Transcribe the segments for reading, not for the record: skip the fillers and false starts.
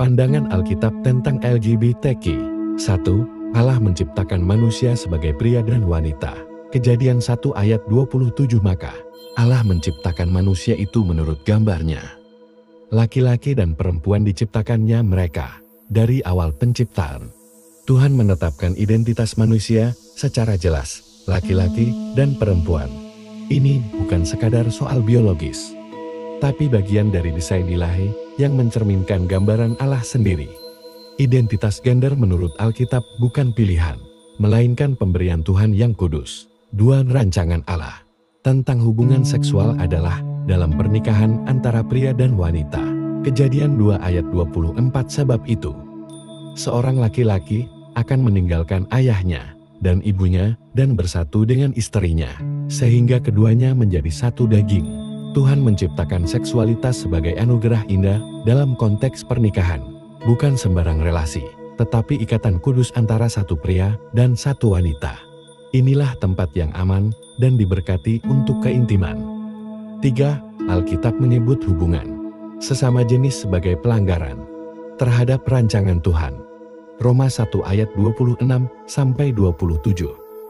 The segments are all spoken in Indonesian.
Pandangan Alkitab tentang LGBTQ. 1. Allah menciptakan manusia sebagai pria dan wanita. Kejadian 1 ayat 27. Maka Allah menciptakan manusia itu menurut gambarnya. Laki-laki dan perempuan diciptakannya mereka. Dari awal penciptaan, Tuhan menetapkan identitas manusia secara jelas, laki-laki dan perempuan. Ini bukan sekadar soal biologis, tapi bagian dari desain ilahi yang mencerminkan gambaran Allah sendiri. Identitas gender menurut Alkitab bukan pilihan, melainkan pemberian Tuhan yang kudus. 2. Rancangan Allah tentang hubungan seksual adalah dalam pernikahan antara pria dan wanita. Kejadian 2 ayat 24. Sebab itu, seorang laki-laki akan meninggalkan ayahnya dan ibunya dan bersatu dengan istrinya, sehingga keduanya menjadi satu daging. Tuhan menciptakan seksualitas sebagai anugerah indah dalam konteks pernikahan, bukan sembarang relasi, tetapi ikatan kudus antara satu pria dan satu wanita. Inilah tempat yang aman dan diberkati untuk keintiman. 3. Alkitab menyebut hubungan sesama jenis sebagai pelanggaran terhadap rancangan Tuhan. Roma 1 ayat 26-27.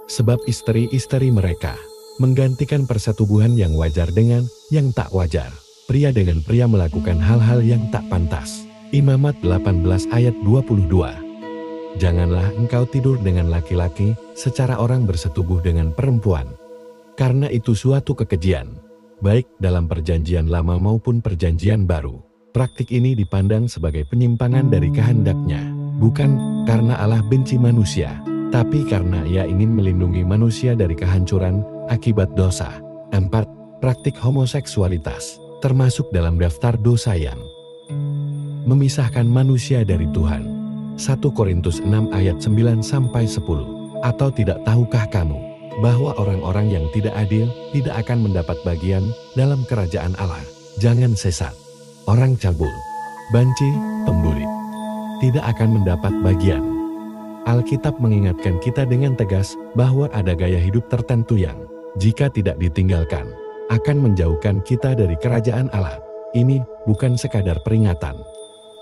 Sebab istri-istri mereka menggantikan persetubuhan yang wajar dengan yang tak wajar. Pria dengan pria melakukan hal-hal yang tak pantas. Imamat 18 ayat 22. Janganlah engkau tidur dengan laki-laki secara orang bersetubuh dengan perempuan, karena itu suatu kekejian, baik dalam perjanjian lama maupun perjanjian baru. Praktik ini dipandang sebagai penyimpangan dari kehendaknya, bukan karena Allah benci manusia, tapi karena Ia ingin melindungi manusia dari kehancuran akibat dosa. 4. Praktik homoseksualitas termasuk dalam daftar dosa yang memisahkan manusia dari Tuhan. 1 Korintus 6 ayat 9-10. Atau tidak tahukah kamu bahwa orang-orang yang tidak adil tidak akan mendapat bagian dalam kerajaan Allah? Jangan sesat. Orang cabul, banci, pembuli tidak akan mendapat bagian. Alkitab mengingatkan kita dengan tegas bahwa ada gaya hidup tertentu yang, jika tidak ditinggalkan, akan menjauhkan kita dari kerajaan Allah. Ini bukan sekadar peringatan,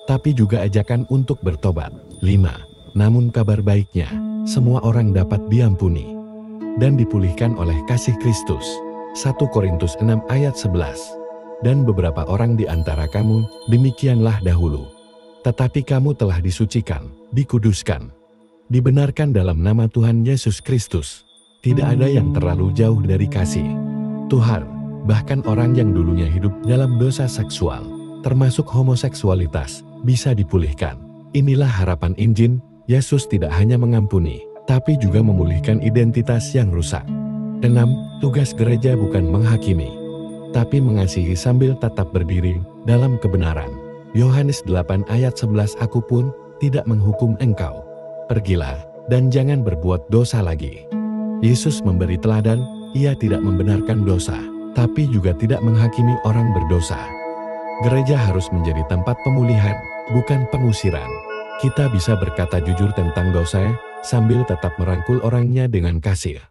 tapi juga ajakan untuk bertobat. 5. Namun kabar baiknya, semua orang dapat diampuni dan dipulihkan oleh kasih Kristus. 1 Korintus 6 ayat 11. Dan beberapa orang di antara kamu demikianlah dahulu, tetapi kamu telah disucikan, dikuduskan, dibenarkan dalam nama Tuhan Yesus Kristus. Tidak ada yang terlalu jauh dari kasih Tuhan. Bahkan orang yang dulunya hidup dalam dosa seksual, termasuk homoseksualitas, bisa dipulihkan. Inilah harapan Injil. Yesus tidak hanya mengampuni, tapi juga memulihkan identitas yang rusak. 6. Tugas gereja bukan menghakimi, tapi mengasihi sambil tetap berdiri dalam kebenaran. Yohanes 8 ayat 11. Aku pun tidak menghukum engkau. Pergilah dan jangan berbuat dosa lagi. Yesus memberi teladan. Ia tidak membenarkan dosa, tapi juga tidak menghakimi orang berdosa. Gereja harus menjadi tempat pemulihan, bukan pengusiran. Kita bisa berkata jujur tentang dosa sambil tetap merangkul orangnya dengan kasih.